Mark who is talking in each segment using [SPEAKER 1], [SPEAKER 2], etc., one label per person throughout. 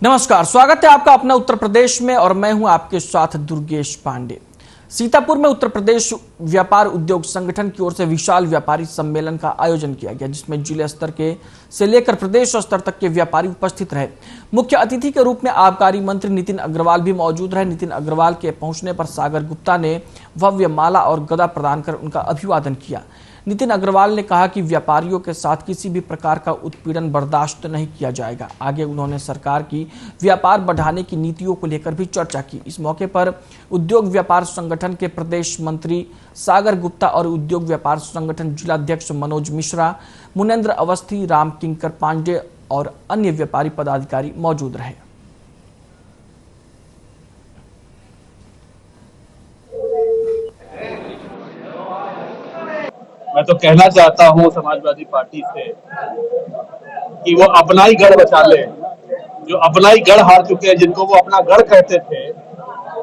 [SPEAKER 1] नमस्कार, स्वागत है आपका अपना उत्तर प्रदेश में और मैं हूं आपके साथ दुर्गेश पांडे। सीतापुर में उत्तर प्रदेश व्यापार उद्योग संगठन की ओर से विशाल व्यापारी सम्मेलन का आयोजन किया गया, जिसमें जिले स्तर के से लेकर प्रदेश स्तर तक के व्यापारी उपस्थित रहे। मुख्य अतिथि के रूप में आबकारी मंत्री नितिन अग्रवाल भी मौजूद रहे। नितिन अग्रवाल के पहुंचने पर सागर गुप्ता ने भव्य माला और गदा प्रदान कर उनका अभिवादन किया। नितिन अग्रवाल ने कहा कि व्यापारियों के साथ किसी भी प्रकार का उत्पीड़न बर्दाश्त नहीं किया जाएगा। आगे उन्होंने सरकार की व्यापार बढ़ाने की नीतियों को लेकर भी चर्चा की। इस मौके पर उद्योग व्यापार संगठन के प्रदेश मंत्री सागर गुप्ता और उद्योग व्यापार संगठन जिलाध्यक्ष मनोज मिश्रा, मुनेंद्र अवस्थी, राम किंकर पांडे और अन्य व्यापारी पदाधिकारी मौजूद रहे।
[SPEAKER 2] मैं तो कहना चाहता हूं समाजवादी पार्टी से कि वो अपना ही गढ़ बचा ले। जो अपना ही गढ़ हार चुके हैं, जिनको वो अपना गढ़ कहते थे,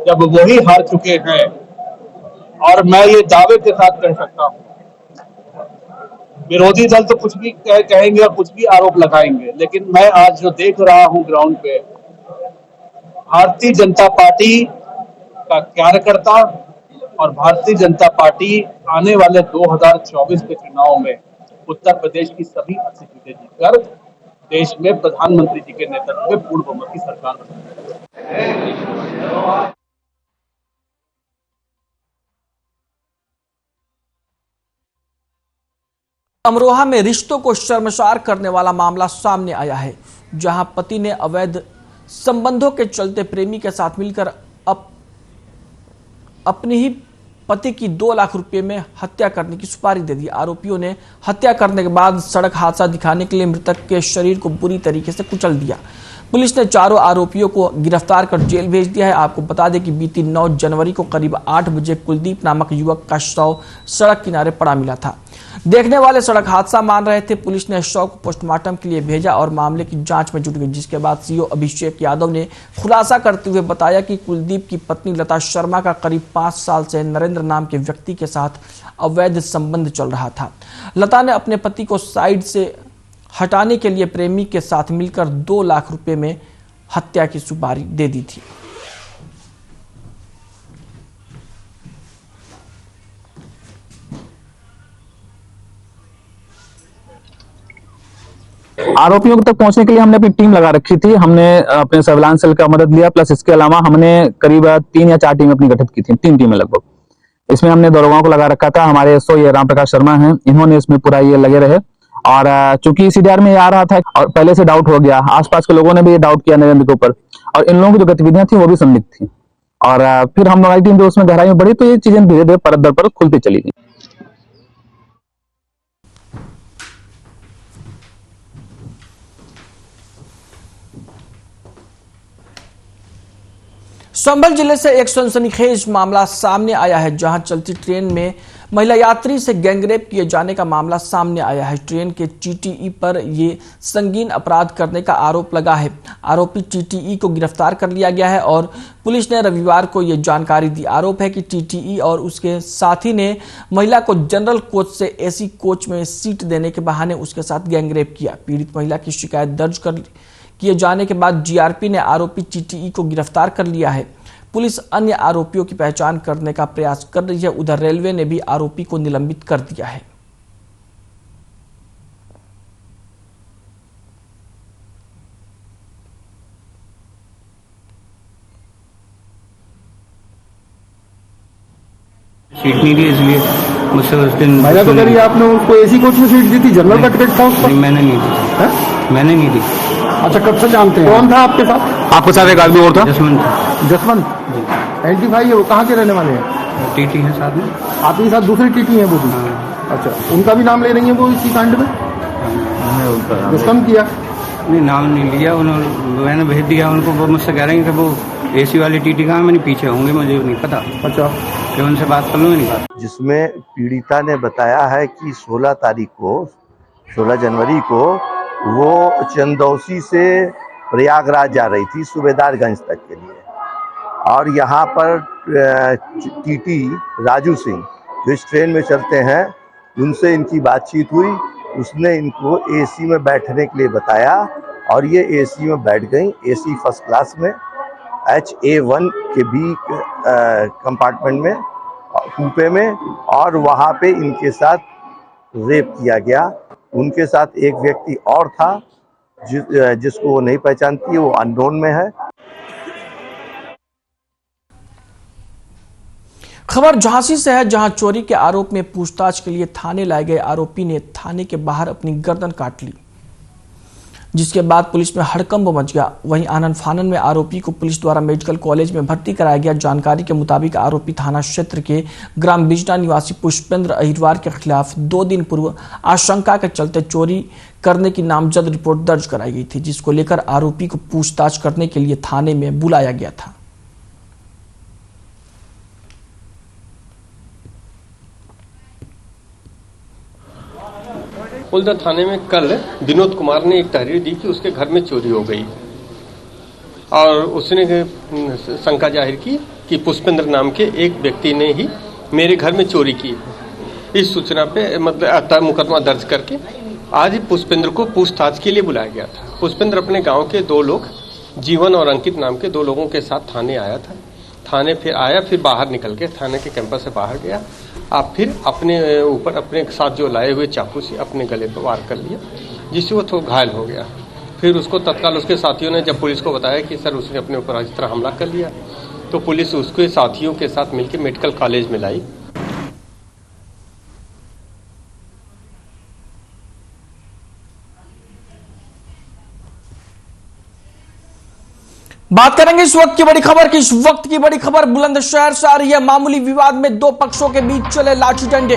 [SPEAKER 2] जब वही हार चुके हैं। और मैं ये दावे के साथ कह सकता हूं, विरोधी दल तो कुछ भी कहेंगे और कुछ भी आरोप लगाएंगे, लेकिन मैं आज जो देख रहा हूं ग्राउंड पे, भारतीय जनता पार्टी का कार्यकर्ता और भारतीय जनता पार्टी आने वाले 2024 के चुनाव में उत्तर प्रदेश की सभी 80 सीटें जीतकर देश में प्रधानमंत्री जी के नेतृत्व में पूर्ण बहुमत की सरकार बनाएगी।
[SPEAKER 1] अमरोहा में रिश्तों को शर्मसार करने वाला मामला सामने आया है, जहां पति ने अवैध संबंधों के चलते प्रेमी के साथ मिलकर अपनी ही पति की 2 लाख रुपए में हत्या करने की सुपारी दे दी। आरोपियों ने हत्या करने के बाद सड़क हादसा दिखाने के लिए मृतक के शरीर को बुरी तरीके से कुचल दिया। पुलिस ने चारों आरोपियों को गिरफ्तार कर जेल भेज दिया है। आपको बता दें कि बीती 9 जनवरी को करीब 8 बजे कुलदीप नामक युवक का शव सड़क किनारे पड़ा मिला था। देखने वाले सड़क हादसा मान रहे थे। पुलिस ने शव को पोस्टमार्टम के लिए भेजा और मामले की जांच में जुट गई, जिसके बाद सीओ अभिषेक यादव ने खुलासा करते हुए बताया कि कुलदीप की पत्नी लता शर्मा का करीब 5 साल से नरेंद्र नाम के व्यक्ति के साथ अवैध संबंध चल रहा था। लता ने अपने पति को साइड से हटाने के लिए प्रेमी के साथ मिलकर 2 लाख रुपए में हत्या की सुपारी दे दी थी।
[SPEAKER 3] आरोपियों तक पहुंचने के लिए हमने अपनी टीम लगा रखी थी। हमने अपने सर्विलांस सेल का मदद लिया, प्लस इसके अलावा हमने करीब 3 या 4 टीमें अपनी गठित की थी, 3 टीमें लगभग। इसमें हमने दरोगाओं को लगा रखा था। हमारे एसओ ये राम प्रकाश शर्मा हैं, इन्होंने इसमें पूरा ये लगे रहे। और चूंकि सीडीआर में आ रहा था और पहले से डाउट हो गया, आसपास के लोगों ने भी ये डाउट किया नरेंद्र के ऊपर, और इन लोगों की जो गतिविधियां थी वो भी संदिग्ध थी। और फिर हम हमारी टीम जो उसमें गहराई में बढ़ी, तो ये चीजें धीरे धीरे परत दर परत खुलती चली गई।
[SPEAKER 1] संभल जिले से एक सनसनीखेज मामला सामने आया है, जहां चलती ट्रेन में महिला यात्री से गैंगरेप किए जाने का मामला सामने आया है। ट्रेन के टीटीई पर ये संगीन अपराध करने का आरोप लगा है। आरोपी टीटीई को गिरफ्तार कर लिया गया है और पुलिस ने रविवार को ये जानकारी दी। आरोप है कि टीटीई और उसके साथी ने महिला को जनरल कोच से एसी कोच में सीट देने के बहाने उसके साथ गैंगरेप किया। पीड़ित महिला की शिकायत दर्ज किए जाने के बाद जीआरपी ने आरोपी टीटीई को गिरफ्तार कर लिया है। पुलिस अन्य आरोपियों की पहचान करने का प्रयास कर रही है। उधर रेलवे ने भी आरोपी को निलंबित कर दिया है।
[SPEAKER 4] सीट नहीं दी, इसलिए मुझसे उस दिन
[SPEAKER 5] महिला तो करिए आपने उसको एसी कोच में सीट दी थी, जनरल का टिकट था उसका?
[SPEAKER 4] नहीं, मैंने नहीं दी। मैंने नहीं दी।
[SPEAKER 5] अच्छा, कब से जानते हैं? कौन था आपके साथ?
[SPEAKER 3] आपके साथ एक आदमी और था,
[SPEAKER 5] जसवंत। एंटीफाई है, वो कहाँ के रहने वाले हैं?
[SPEAKER 4] टीटी है साथ में,
[SPEAKER 5] आपके साथ दूसरी टीटी है वो भी? अच्छा, उनका भी नाम ले रही है वो इसी कांड में? जसवंत किया?
[SPEAKER 4] नहीं, नाम नहीं लिया उन्होंने, मैंने भेज दिया उनको। वो मुझसे कह रहे हैं कि वो एसी वाली टीटी कहाँ, मैंने पीछे होंगे, मुझे नहीं पता।
[SPEAKER 5] अच्छा,
[SPEAKER 4] कि उनसे बात कर लूँ, नहीं बात।
[SPEAKER 6] जिसमें पीड़िता ने बताया है कि 16 जनवरी को वो चंदौसी से प्रयागराज जा रही थी सूबेदारगंज तक के लिए, और यहाँ पर टीटी राजू सिंह जो इस ट्रेन में चलते हैं, उनसे इनकी बातचीत हुई। उसने इनको एसी में बैठने के लिए बताया और ये एसी में बैठ गई, एसी फर्स्ट क्लास में, HA1 के बी कंपार्टमेंट में, कूपे में, और वहाँ पे इनके साथ रेप किया गया। उनके साथ एक व्यक्ति और था जिसको वो नहीं पहचानती, वो अननोन में है।
[SPEAKER 1] खबर झांसी से है, जहां चोरी के आरोप में पूछताछ के लिए थाने लाए गए आरोपी ने थाने के बाहर अपनी गर्दन काट ली, जिसके बाद पुलिस में हड़कंप मच गया। वहीं आनन फानन में आरोपी को पुलिस द्वारा मेडिकल कॉलेज में भर्ती कराया गया। जानकारी के मुताबिक आरोपी थाना क्षेत्र के ग्राम बिजना निवासी पुष्पेंद्र अहिरवार के खिलाफ 2 दिन पूर्व आशंका के चलते चोरी करने की नामजद रिपोर्ट दर्ज कराई गई थी, जिसको लेकर आरोपी को पूछताछ करने के लिए थाने में बुलाया गया था।
[SPEAKER 7] फुलदा थाने में कल विनोद कुमार ने एक तहरीर दी कि उसके घर में चोरी हो गई और उसने शंका जाहिर की कि पुष्पेंद्र नाम के एक व्यक्ति ने ही मेरे घर में चोरी की। इस सूचना पे मतलब मुकदमा दर्ज करके आज पुष्पेंद्र को पूछताछ के लिए बुलाया गया था। पुष्पेंद्र अपने गांव के 2 लोग, जीवन और अंकित नाम के 2 लोगों के साथ थाने आया था। थाने फिर आया, फिर बाहर निकल के थाने के कैंपस से बाहर गया। आप फिर अपने ऊपर अपने साथ जो लाए हुए चाकू से अपने गले पर वार कर लिया, जिससे वो थोड़ा घायल हो गया। फिर उसको तत्काल उसके साथियों ने जब पुलिस को बताया कि सर उसने अपने ऊपर इस तरह हमला कर लिया, तो पुलिस उसके साथियों के साथ मिलकर मेडिकल कॉलेज में लाई।
[SPEAKER 1] बात करेंगे इस वक्त की बड़ी खबर की। इस वक्त की बड़ी खबर बुलंदशहर से आ रही है। मामूली विवाद में 2 पक्षों के बीच चले लाठी डंडे।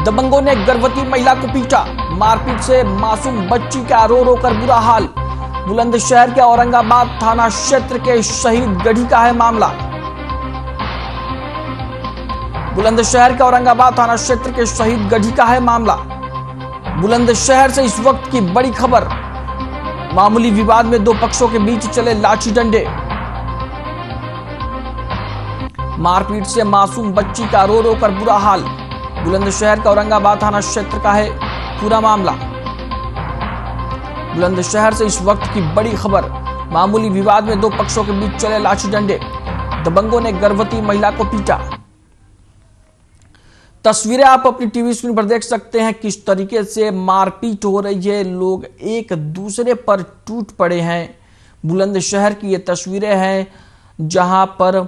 [SPEAKER 1] दबंगों ने गर्भवती महिला को पीटा। मारपीट से मासूम बच्ची का रो रो कर बुरा हाल। बुलंदशहर के औरंगाबाद थाना क्षेत्र के शहीद गढ़ी का है मामला। बुलंदशहर के औरंगाबाद थाना क्षेत्र के शहीद गढ़ी का है मामला। बुलंदशहर से इस वक्त की बड़ी खबर। मामूली विवाद में 2 पक्षों के बीच चले लाठी डंडे। मारपीट से मासूम बच्ची का रो रो कर बुरा हाल। बुलंदशहर का औरंगाबाद थाना क्षेत्र का है पूरा मामला। बुलंदशहर से इस वक्त की बड़ी खबर। मामूली विवाद में 2 पक्षों के बीच चले लाठी डंडे। दबंगों ने गर्भवती महिला को पीटा। तस्वीरें आप अपनी टीवी स्क्रीन पर देख सकते हैं किस तरीके से मारपीट हो रही है। लोग एक दूसरे पर टूट पड़े हैं। बुलंदशहर की ये तस्वीरें हैं जहां पर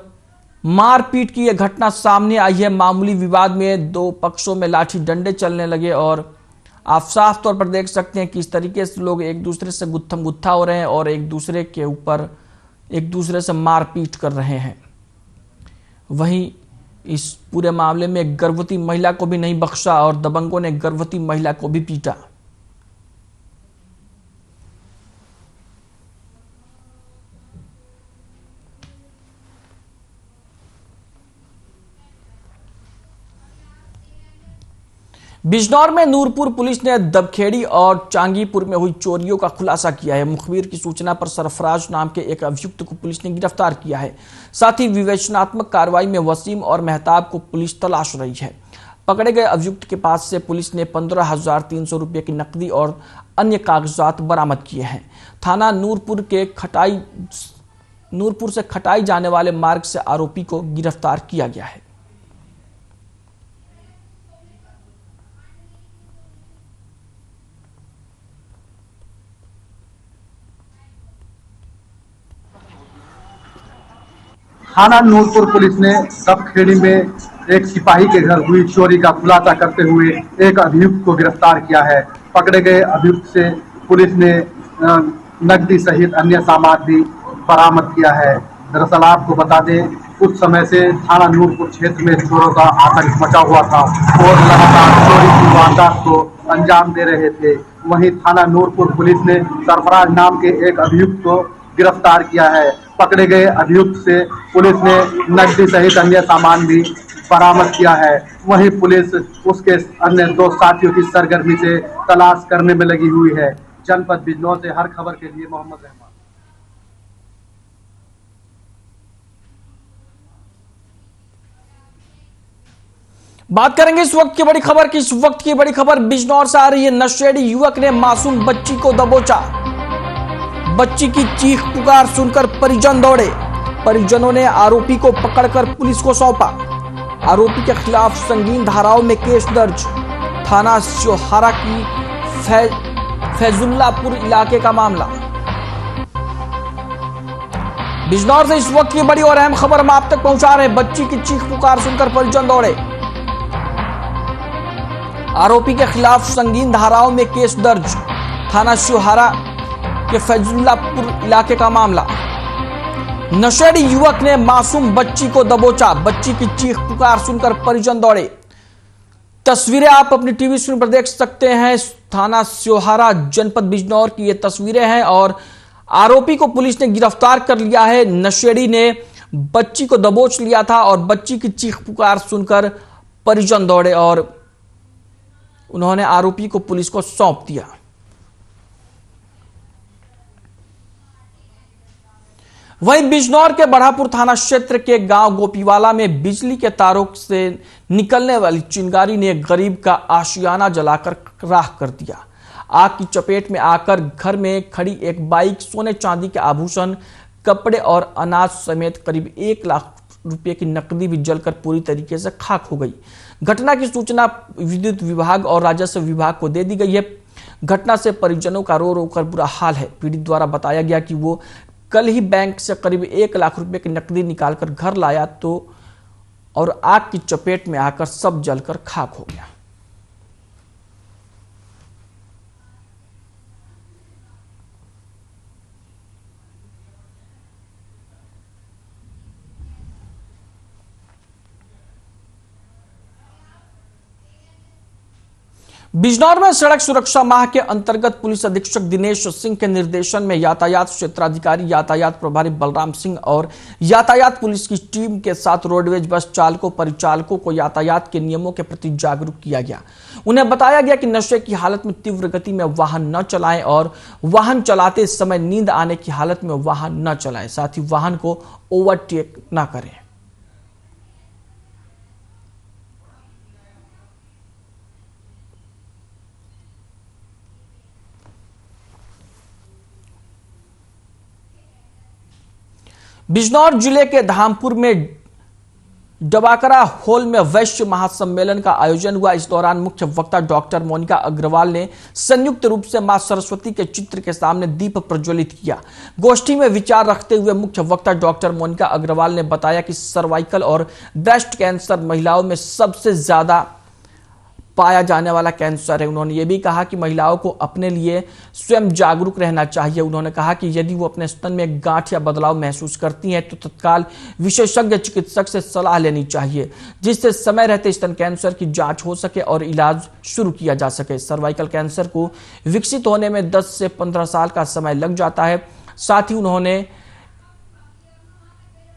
[SPEAKER 1] मारपीट की यह घटना सामने आई है। मामूली विवाद में 2 पक्षों में लाठी डंडे चलने लगे और आप साफ तौर पर देख सकते हैं किस तरीके से लोग एक दूसरे से गुत्थम गुत्था हो रहे हैं और एक दूसरे के ऊपर एक दूसरे से मारपीट कर रहे हैं। वहीं इस पूरे मामले में गर्भवती महिला को भी नहीं बख्शा और दबंगों ने गर्भवती महिला को भी पीटा। बिजनौर में नूरपुर पुलिस ने दबखेड़ी और चांगीपुर में हुई चोरियों का खुलासा किया है। मुखबिर की सूचना पर सरफराज नाम के एक अभियुक्त को पुलिस ने गिरफ्तार किया है। साथ ही विवेचनात्मक कार्रवाई में वसीम और मेहताब को पुलिस तलाश रही है। पकड़े गए अभियुक्त के पास से पुलिस ने 15,300 रुपये की नकदी और अन्य कागजात बरामद किए हैं। थाना नूरपुर से खटाई जाने वाले मार्ग से आरोपी को गिरफ्तार किया गया है।
[SPEAKER 8] थाना नूरपुर पुलिस ने दबखेड़ी में एक सिपाही के घर हुई चोरी का खुलासा करते हुए एक अभियुक्त को गिरफ्तार किया है। पकड़े गए अभियुक्त से पुलिस ने नकदी सहित अन्य सामान भी बरामद किया है। दरअसल आपको बता दें, कुछ समय से थाना नूरपुर क्षेत्र में चोरों का आतंक मचा हुआ था और लगातार चोरी की वारदात को अंजाम दे रहे थे। वहीं थाना नूरपुर पुलिस ने सरफराज नाम के एक अभियुक्त को गिरफ्तार किया है। पकड़े गए अभियुक्त से पुलिस ने नकदी सहित अन्य सामान भी बरामद किया है। वहीं पुलिस उसके अन्य 2 साथियों की सरगर्मी से तलाश करने में लगी हुई है। जनपद बिजनौर से हर खबर के लिए मोहम्मद रहमान।
[SPEAKER 1] बात करेंगे इस वक्त की बड़ी खबर की। इस वक्त की बड़ी खबर बिजनौर से आ रही है। नशेड़ी युवक ने मासूम बच्ची को दबोचा। बच्ची की चीख पुकार सुनकर परिजन दौड़े। परिजनों ने आरोपी को पकड़कर पुलिस को सौंपा। आरोपी के खिलाफ संगीन धाराओं में केस दर्ज। थाना स्योहारा की फैजुल्लापुर इलाके का मामला। बिजनौर से इस वक्त की बड़ी और अहम खबर हम आप तक पहुंचा रहे हैं। बच्ची की चीख पुकार सुनकर परिजन दौड़े। आरोपी के खिलाफ संगीन धाराओं में केस दर्ज। थाना स्योहारा के फैजुल्लापुर इलाके का मामला। नशेड़ी युवक ने मासूम बच्ची को दबोचा। बच्ची की चीख पुकार सुनकर परिजन दौड़े। तस्वीरें आप अपनी टीवी स्क्रीन पर देख सकते हैं। थाना स्योहारा जनपद बिजनौर की ये तस्वीरें हैं और आरोपी को पुलिस ने गिरफ्तार कर लिया है। नशेड़ी ने बच्ची को दबोच लिया था और बच्ची की चीख पुकार सुनकर परिजन दौड़े और उन्होंने आरोपी को पुलिस को सौंप दिया। वहीं बिजनौर के बढ़ापुर थाना क्षेत्र के गांव गोपीवाला में बिजली के तारों से निकलने वाली चिंगारी ने एक गरीब का आशियाना जलाकर राख कर दिया। आग की चपेट में आकर घर में खड़ी एक बाइक, सोने चांदी के आभूषण, कपड़े और अनाज समेत करीब 1 लाख रुपए की नकदी भी जलकर पूरी तरीके से खाक हो गई। घटना की सूचना विद्युत विभाग और राजस्व विभाग को दे दी गई है। घटना से परिजनों का रो रो कर बुरा हाल है। पीड़ित द्वारा बताया गया कि वो कल ही बैंक से करीब 1 लाख रुपए की नकदी निकालकर घर लाया तो और आग की चपेट में आकर सब जलकर खाक हो गया। बिजनौर में सड़क सुरक्षा माह के अंतर्गत पुलिस अधीक्षक दिनेश सिंह के निर्देशन में यातायात क्षेत्राधिकारी, यातायात प्रभारी बलराम सिंह और यातायात पुलिस की टीम के साथ रोडवेज बस चालकों, परिचालकों को यातायात के नियमों के प्रति जागरूक किया गया। उन्हें बताया गया कि नशे की हालत में तीव्र गति में वाहन न चलाएं और वाहन चलाते समय नींद आने की हालत में वाहन न चलाएं, साथ ही वाहन को ओवरटेक न करें। बिजनौर जिले के धामपुर में डबाकरा हॉल में वैश्य महासम्मेलन का आयोजन हुआ। इस दौरान मुख्य वक्ता डॉक्टर मोनिका अग्रवाल ने संयुक्त रूप से मां सरस्वती के चित्र के सामने दीप प्रज्वलित किया। गोष्ठी में विचार रखते हुए मुख्य वक्ता डॉक्टर मोनिका अग्रवाल ने बताया कि सर्वाइकल और ब्रेस्ट कैंसर महिलाओं में सबसे ज्यादा पाया जाने वाला कैंसर है। उन्होंने ये भी कहा कि महिलाओं को अपने लिए स्वयं जागरूक रहना चाहिए। उन्होंने कहा कि यदि वो अपने स्तन में गांठ या बदलाव महसूस करती हैं तो तत्काल विशेषज्ञ चिकित्सक से सलाह लेनी चाहिए, जिससे समय रहते स्तन कैंसर की जांच हो सके और इलाज शुरू किया जा सके। सर्वाइकल कैंसर को विकसित होने में 10 से 15 साल का समय लग जाता है। साथ ही उन्होंने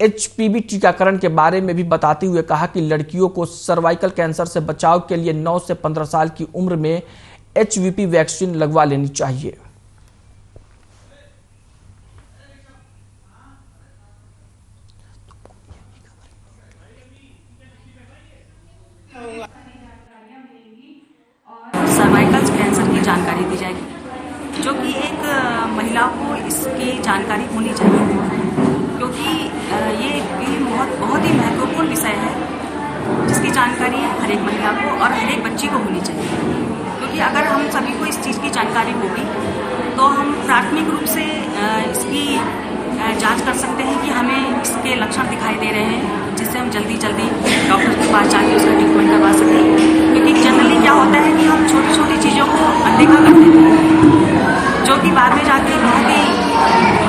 [SPEAKER 1] HPV टीकाकरण के बारे में भी बताते हुए कहा कि लड़कियों को सर्वाइकल कैंसर से बचाव के लिए 9 से 15 साल की उम्र में HPV वैक्सीन लगवा लेनी चाहिए।
[SPEAKER 9] सर्वाइकल कैंसर की जानकारी दी जाएगी, जो कि एक महिला को इसकी जानकारी होनी चाहिए, क्योंकि ये बहुत ही महत्वपूर्ण विषय है जिसकी जानकारी हर एक महिला को और हर एक बच्ची को होनी चाहिए। क्योंकि अगर हम सभी को इस चीज़ की जानकारी होगी तो हम प्राथमिक रूप से इसकी जांच कर सकते हैं कि हमें इसके लक्षण दिखाई दे रहे हैं, जिससे हम जल्दी डॉक्टर के पास जाके उसका ट्रीटमेंट करवा सकें। क्योंकि जनरली क्या होता है कि हम छोटी छोटी चीज़ों को अनदेखा कर देते हैं, जो कि बाद में जाके बहुत ही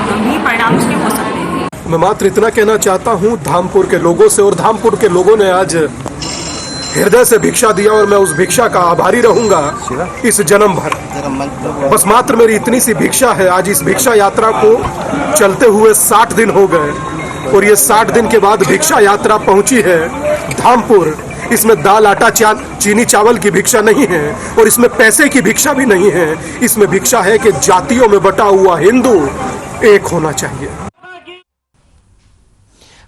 [SPEAKER 9] गंभीर परिणाम उसके हो सकते हैं।
[SPEAKER 10] मैं मात्र इतना कहना चाहता हूं धामपुर के लोगों से, और धामपुर के लोगों ने आज हृदय से भिक्षा दिया और मैं उस भिक्षा का आभारी रहूंगा इस जन्म भर। बस मात्र मेरी इतनी सी भिक्षा है। आज इस भिक्षा यात्रा को चलते हुए 60 दिन हो गए और ये 60 दिन के बाद भिक्षा यात्रा पहुंची है धामपुर। इसमें दाल, आटा, चीनी, चावल की भिक्षा नहीं है और इसमें पैसे की भिक्षा भी नहीं है। इसमें भिक्षा है कि जातियों में बटा हुआ हिंदू एक होना चाहिए।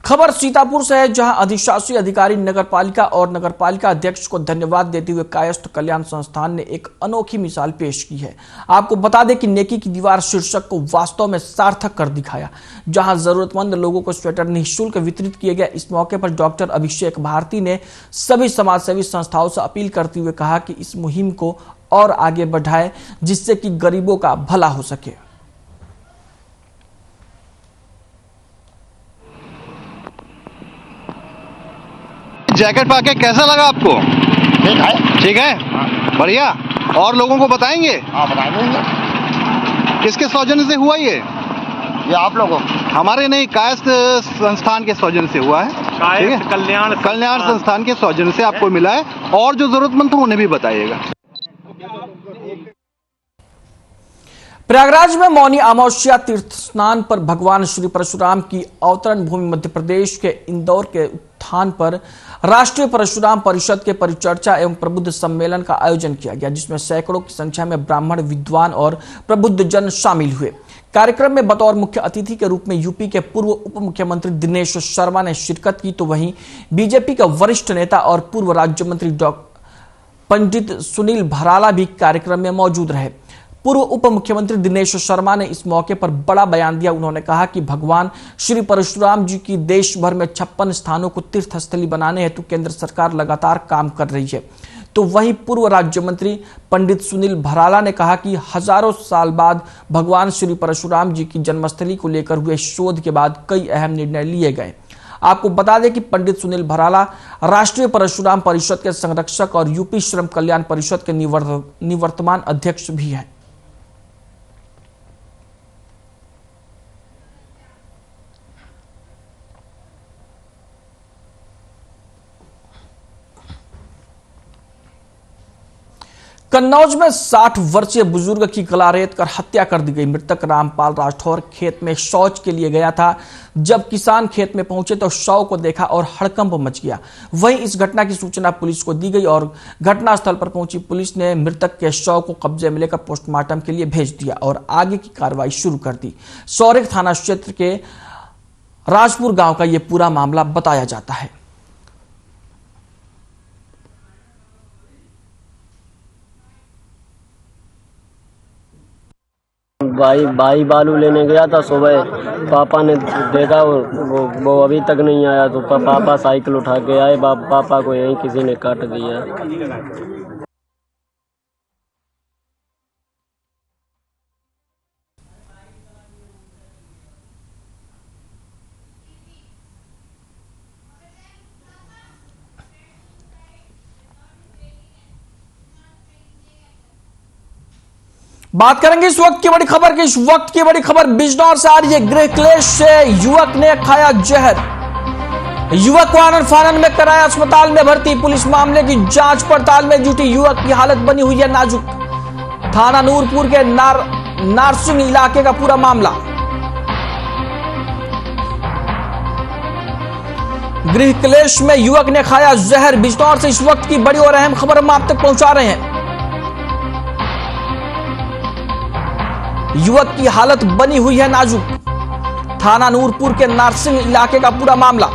[SPEAKER 1] खबर सीतापुर से है, जहां अधिशासी अधिकारी नगरपालिका और नगरपालिका अध्यक्ष को धन्यवाद देते हुए कायस्थ कल्याण संस्थान ने एक अनोखी मिसाल पेश की है। आपको बता दें कि नेकी की दीवार शीर्षक को वास्तव में सार्थक कर दिखाया, जहां जरूरतमंद लोगों को स्वेटर निःशुल्क वितरित किए गए। इस मौके पर डॉक्टर अभिषेक भारती ने सभी समाजसेवी संस्थाओं से अपील करते हुए कहा कि इस मुहिम को और आगे बढ़ाए, जिससे कि गरीबों का भला हो सके।
[SPEAKER 11] जैकेट पाके कैसा लगा आपको? ठीक है। ठीक है, बढ़िया। और लोगों को बताएंगे? हाँ, बताएंगे। किसके सौजन्य से हुआ ये आप लोगों? हमारे नहीं, कायस्थ संस्थान के सौजन्य से हुआ है। कायस्थ कल्याण संस्थान के सौजन्य से आपको मिला है। और जो जरूरतमंद हो उन्हें भी बताइएगा।
[SPEAKER 1] प्रयागराज में मौनी अमावस्या तीर्थ स्नान पर भगवान श्री परशुराम की अवतरण भूमि मध्य प्रदेश के इंदौर के उत्थान पर राष्ट्रीय परशुराम परिषद के परिचर्चा एवं प्रबुद्ध सम्मेलन का आयोजन किया गया, जिसमें सैकड़ों की संख्या में ब्राह्मण, विद्वान और प्रबुद्ध जन शामिल हुए। कार्यक्रम में बतौर मुख्य अतिथि के रूप में यूपी के पूर्व उप मुख्यमंत्री दिनेश शर्मा ने शिरकत की, तो वहीं बीजेपी का वरिष्ठ नेता और पूर्व राज्य मंत्री पंडित सुनील भराला भी कार्यक्रम में मौजूद रहे। पूर्व उप मुख्यमंत्री दिनेश शर्मा ने इस मौके पर बड़ा बयान दिया। उन्होंने कहा कि भगवान श्री परशुराम जी की देश भर में 56 स्थानों को तीर्थस्थली बनाने हेतु केंद्र सरकार लगातार काम कर रही है। तो वहीं पूर्व राज्य मंत्री पंडित सुनील भराला ने कहा कि हजारों साल बाद भगवान श्री परशुराम जी की जन्मस्थली को लेकर हुए शोध के बाद कई अहम निर्णय लिए गए। आपको बता दें कि पंडित सुनील भराला राष्ट्रीय परशुराम परिषद के संरक्षक और यूपी श्रम कल्याण परिषद के निवर्तमान अध्यक्ष भी हैं। कन्नौज में 60 वर्षीय बुजुर्ग की गला रेत कर हत्या कर दी गई। मृतक रामपाल राठौर खेत में शौच के लिए गया था। जब किसान खेत में पहुंचे तो शव को देखा और हड़कंप मच गया। वहीं इस घटना की सूचना पुलिस को दी गई और घटनास्थल पर पहुंची पुलिस ने मृतक के शव को कब्जे में लेकर पोस्टमार्टम के लिए भेज दिया और आगे की कार्रवाई शुरू कर दी। सौरिक थाना क्षेत्र के राजपुर गांव का यह पूरा मामला बताया जाता है।
[SPEAKER 12] भाई बालू लेने गया था सुबह। पापा ने देखा वो अभी तक नहीं आया, तो पापा साइकिल उठा के आए। पापा को यहीं किसी ने काट दिया।
[SPEAKER 1] बात करेंगे इस वक्त की बड़ी खबर की। इस वक्त की बड़ी खबर बिजनौर से आ रही है। गृह क्लेश से युवक ने खाया जहर। युवक को आनन फानन में कराया अस्पताल में भर्ती। पुलिस मामले की जांच पड़ताल में जुटी। युवक की हालत बनी हुई है नाजुक। थाना नूरपुर के नारसिंह इलाके का पूरा मामला। गृह क्लेश में युवक ने खाया जहर। बिजनौर से इस वक्त की बड़ी और अहम खबर हम आप तक पहुंचा रहे हैं। युवक की हालत बनी हुई है नाजुक। थाना नूरपुर के नारसिंह इलाके का पूरा मामला।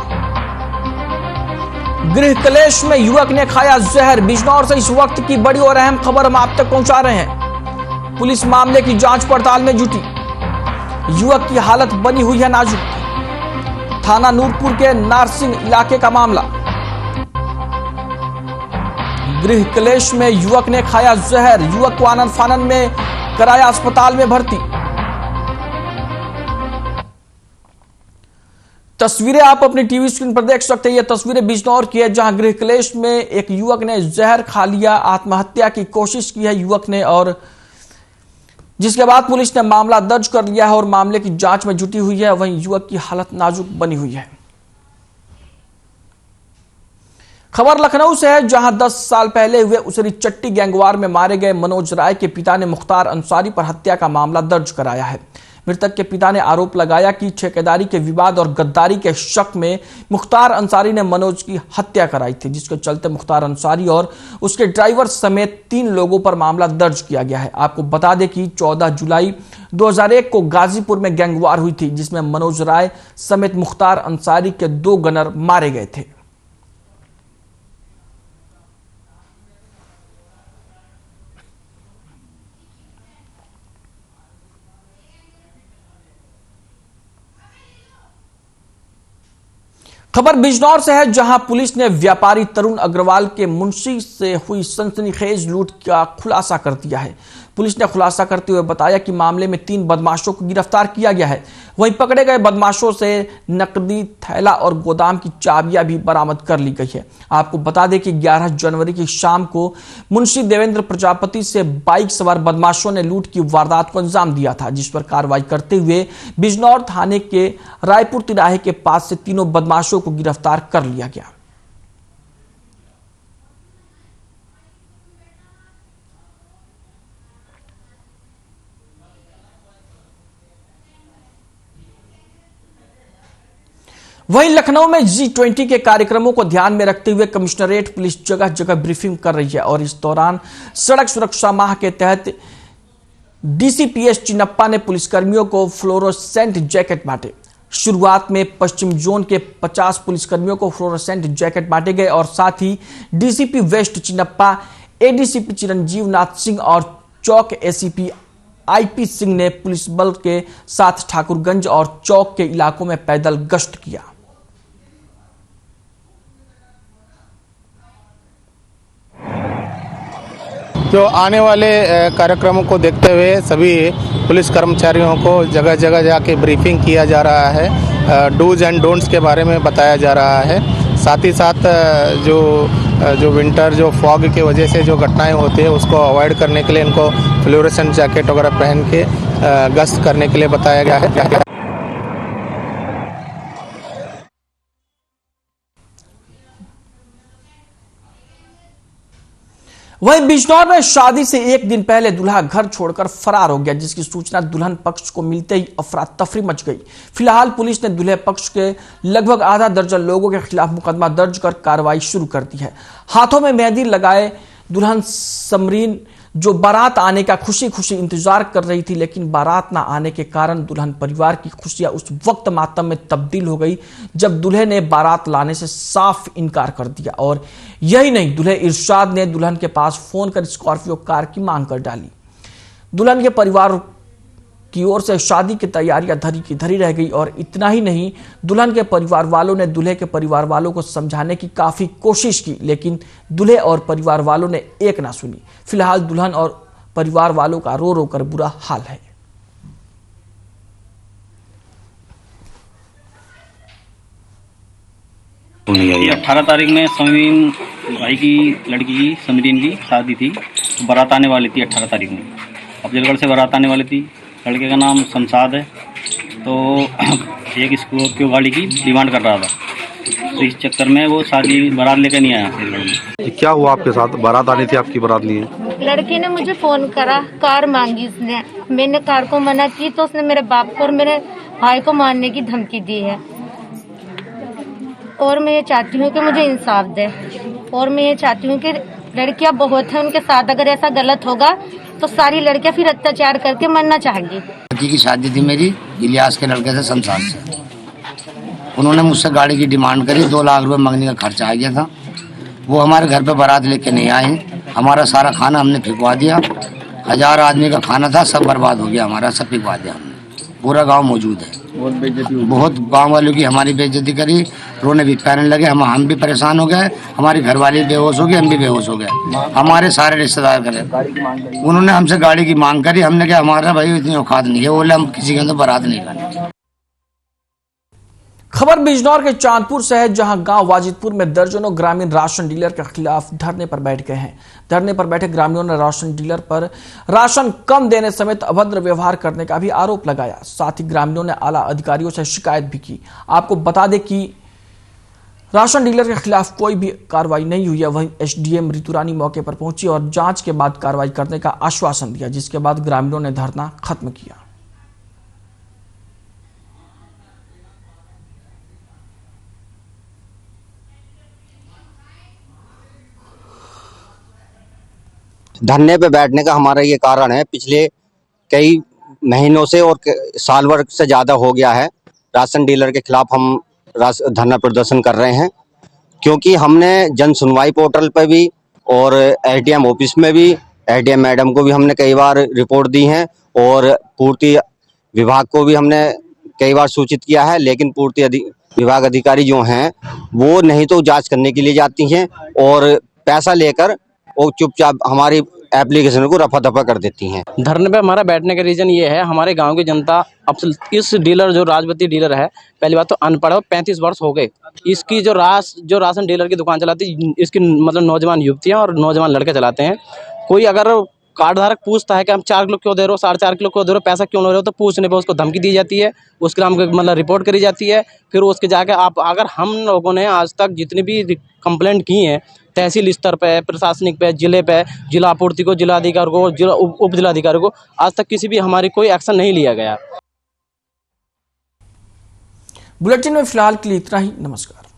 [SPEAKER 1] गृह क्लेश में युवक ने खाया जहर। बिजनौर से इस वक्त की बड़ी और अहम खबर हम आप तक पहुंचा रहे हैं। पुलिस मामले की जांच पड़ताल में जुटी। युवक की हालत बनी हुई है नाजुक। थाना नूरपुर के नारसिंह इलाके का मामला। गृह क्लेश में युवक ने खाया जहर। युवक को आनन फानन में कराया अस्पताल में भर्ती। तस्वीरें आप अपनी टीवी स्क्रीन पर देख सकते हैं। यह तस्वीरें बिजनौर की है, जहां गृह क्लेश में एक युवक ने जहर खा लिया। आत्महत्या की कोशिश की है युवक ने, और जिसके बाद पुलिस ने मामला दर्ज कर लिया है और मामले की जांच में जुटी हुई है। वहीं युवक की हालत नाजुक बनी हुई है। खबर लखनऊ से है, जहां 10 साल पहले हुए उसरी चट्टी गैंगवार में मारे गए मनोज राय के पिता ने मुख्तार अंसारी पर हत्या का मामला दर्ज कराया है। मृतक के पिता ने आरोप लगाया कि ठेकेदारी के विवाद और गद्दारी के शक में मुख्तार अंसारी ने मनोज की हत्या कराई थी, जिसके चलते मुख्तार अंसारी और उसके ड्राइवर समेत 3 लोगों पर मामला दर्ज किया गया है। आपको बता दें कि 14 जुलाई 2001 को गाजीपुर में गैंगवार हुई थी, जिसमें मनोज राय समेत मुख्तार अंसारी के 2 गनर मारे गए थे। खबर बिजनौर से है, जहां पुलिस ने व्यापारी तरुण अग्रवाल के मुंशी से हुई सनसनीखेज लूट का खुलासा कर दिया है। पुलिस ने खुलासा करते हुए बताया कि मामले में 3 बदमाशों को गिरफ्तार किया गया है। वहीं पकड़े गए बदमाशों से नकदी, थैला और गोदाम की चाबियां भी बरामद कर ली गई है। आपको बता दें कि 11 जनवरी की शाम को मुंशी देवेंद्र प्रजापति से बाइक सवार बदमाशों ने लूट की वारदात को अंजाम दिया था, जिस पर कार्रवाई करते हुए बिजनौर थाने के रायपुर तिराहे के पास से तीनों बदमाशों को गिरफ्तार कर लिया गया। वहीं लखनऊ में G20 के कार्यक्रमों को ध्यान में रखते हुए कमिश्नरेट पुलिस जगह जगह ब्रीफिंग कर रही है और इस दौरान सड़क सुरक्षा माह के तहत DCPS चिन्नप्पा ने पुलिसकर्मियों को फ्लोरोसेंट जैकेट बांटे। शुरुआत में पश्चिम जोन के 50 पुलिसकर्मियों को फ्लोरोसेंट जैकेट बांटे गए और साथ ही DCP वेस्ट चिन्नप्पा, ADCP चिरंजीव नाथ सिंह और चौक ACP IP सिंह ने पुलिस बल के साथ ठाकुरगंज और चौक के इलाकों में पैदल गश्त किया।
[SPEAKER 5] जो आने वाले कार्यक्रमों को देखते हुए सभी पुलिस कर्मचारियों को जगह जगह जाके ब्रीफिंग किया जा रहा है, डूज एंड डोंट्स के बारे में बताया जा रहा है। साथ ही साथ जो विंटर जो फॉग की वजह से जो घटनाएं होती है उसको अवॉइड करने के लिए इनको फ्लोरोसेंट जैकेट वगैरह पहन के गश्त करने के लिए बताया गया है।
[SPEAKER 1] वहीं बिजनौर में शादी से 1 दिन पहले दूल्हा घर छोड़कर फरार हो गया, जिसकी सूचना दुल्हन पक्ष को मिलते ही अफरा तफरी मच गई। फिलहाल पुलिस ने दूल्हे पक्ष के लगभग आधा दर्जन लोगों के खिलाफ मुकदमा दर्ज कर कार्रवाई शुरू कर दी है। हाथों में मेहंदी लगाए दुल्हन समरीन जो बारात आने का खुशी खुशी इंतजार कर रही थी, लेकिन बारात ना आने के कारण दुल्हन परिवार की खुशियां उस वक्त मातम में तब्दील हो गई जब दूल्हे ने बारात लाने से साफ इनकार कर दिया। और यही नहीं, दूल्हे इरशाद ने दुल्हन के पास फोन कर स्कॉर्पियो कार की मांग कर डाली। दुल्हन के परिवार की ओर से शादी की तैयारियां धरी की धरी रह गई और इतना ही नहीं, दुल्हन के परिवार वालों ने दूल्हे के परिवार वालों को समझाने की काफी कोशिश की, लेकिन दूल्हे और परिवार वालों ने एक ना सुनी। फिलहाल दुल्हन और परिवार वालों का रो रो कर बुरा हाल है।
[SPEAKER 13] ये 18 तारीख में समरीन भाई की लड़की की समरीन की शादी थी, बारात आने वाली थी 18 तारीख में। अफजलगढ़ से बारात आने वाली थी। लड़के का नाम शमशाद है, तो एक स्कॉर्पियो गाड़ी की डिमांड कर रहा था, तो इस चक्कर में वो शादी बारात लेकर नहीं आया।
[SPEAKER 11] क्या हुआ आपके साथ? बारात आनी थी, आपकी बारात नहीं है?
[SPEAKER 14] लड़के ने मुझे फोन करा, कार मांगी उसने, मैंने कार को मना की तो उसने मेरे बाप को और मेरे भाई को मारने की धमकी दी है। और मैं ये चाहती हूँ कि मुझे इंसाफ दे, और मैं ये चाहती हूँ कि लड़कियां बहुत हैं उनके साथ, अगर ऐसा गलत होगा तो सारी लड़कियां फिर अत्याचार करके मरना चाहेंगी।
[SPEAKER 15] लड़की की शादी थी मेरी इलियास के लड़के से, शमशाद से। उन्होंने मुझसे गाड़ी की डिमांड करी, 2 लाख रुपए मांगने का खर्चा आ गया था। वो हमारे घर पे बारात लेके नहीं आए, हमारा सारा खाना हमने फिकवा दिया। 1000 आदमी का खाना था, सब बर्बाद हो गया हमारा, सब फिकवा दिया हमने। पूरा गांव मौजूद है, बहुत गांव वालों की हमारी बेइज्जती करी, रोने भी पैरने लगे। हम भी परेशान हो गए, हमारी घरवाली बेहोश हो गई, हम भी बेहोश हो गए, हमारे सारे रिश्तेदार करे। उन्होंने हमसे गाड़ी की मांग करी, हमने कहा हमारा भाई इतनी औकात नहीं है, बोले हम किसी के अंदर बारात नहीं करनी।
[SPEAKER 1] खबर बिजनौर के चांदपुर से है, जहां गांव वाजिदपुर में दर्जनों ग्रामीण राशन डीलर के खिलाफ धरने पर बैठ गए हैं। धरने पर बैठे ग्रामीणों ने राशन डीलर पर राशन कम देने समेत अभद्र व्यवहार करने का भी आरोप लगाया। साथ ही ग्रामीणों ने आला अधिकारियों से शिकायत भी की। आपको बता दें कि राशन डीलर के खिलाफ कोई भी कार्रवाई नहीं हुई है। वहीं SDM ऋतुरानी मौके पर पहुंची और जांच के बाद कार्रवाई करने का आश्वासन दिया, जिसके बाद ग्रामीणों ने धरना खत्म किया।
[SPEAKER 16] धरने पे बैठने का हमारा ये कारण है। पिछले कई महीनों से और साल भर से ज़्यादा हो गया है, राशन डीलर के खिलाफ हम धरना प्रदर्शन कर रहे हैं, क्योंकि हमने जन सुनवाई पोर्टल पर भी और एडीएम ऑफिस में भी, एडीएम मैडम को भी हमने कई बार रिपोर्ट दी है और पूर्ति विभाग को भी हमने कई बार सूचित किया है, लेकिन पूर्ति विभाग अधिकारी जो हैं वो नहीं तो जांच करने के लिए जाती हैं और पैसा लेकर वो चुपचाप हमारी एप्लीकेशन को रफा दफा कर देती हैं।
[SPEAKER 17] धरने पे हमारा बैठने का रीज़न ये है, हमारे गांव की जनता अब इस डीलर जो राजवती डीलर है, पहली बात तो अनपढ़ है, 35 वर्ष हो गए। इसकी जो राशन डीलर की दुकान चलाती, इसकी मतलब नौजवान युवतियां और नौजवान लड़के चलाते हैं। कोई अगर कार्ड धारक पूछता है कि हम 4 किलो क्यों दे रहे हो, 4.5 किलो क्यों दे रहे हो, पैसा क्यों ले रहे हो, तो पूछने पर उसको धमकी दी जाती है, उसके नाम मतलब रिपोर्ट करी जाती है। फिर उसके जाके आप अगर हम लोगों ने आज तक जितनी भी कंप्लेंट की हैं तहसील स्तर पे, प्रशासनिक पे, जिले पे, जिला आपूर्ति को, जिला अधिकारी को, जिला उप जिलाधिकारी को, आज तक किसी भी हमारी कोई एक्शन नहीं लिया गया।
[SPEAKER 1] बुलेटिन में फिलहाल के लिए इतना ही। नमस्कार।